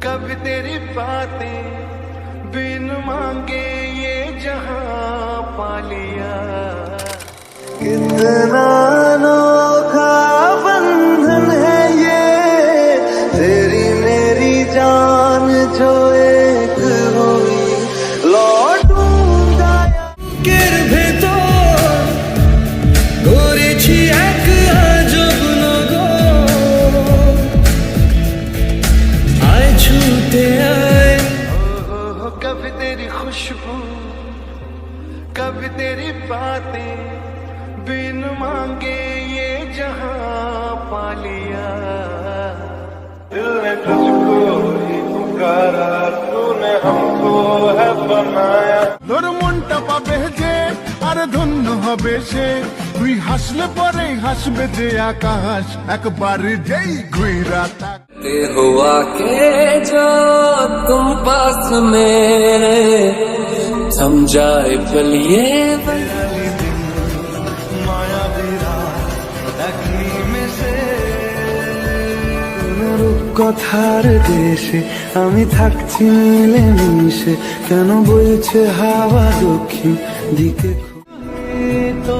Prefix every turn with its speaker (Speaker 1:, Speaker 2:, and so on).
Speaker 1: कभी तेरी बातें बिन मांगे ये जहां पा लिया। कितना अनोखा बंधन है ये, तेरी मेरी जान जो एक हुई। लौटूंगा কের ভেতর গড়েছি এক আজব নগর। আয় ছুটে আয়, कभी तेरी खुशबू कभी तेरी बातें बिन मांगे ये जहां पा लिया। दिल ने तुझको ही पुकारा, तूने हमको है बनाया। তোর মনটা পাবে যে আর ধন্য হবে সে, তুই হাসলে পরে হাসবে যে আকাশ, একবার যেই ঘুইরা তাক।
Speaker 2: हुआ के जो तुम पास मेरे समझाए पलिए
Speaker 1: माया बिरा देखी में से
Speaker 3: কথার দেশে আমি থাকছি মিলে মিশে, কেন বইছে হাওয়া দক্ষিণ দিকে।
Speaker 1: तो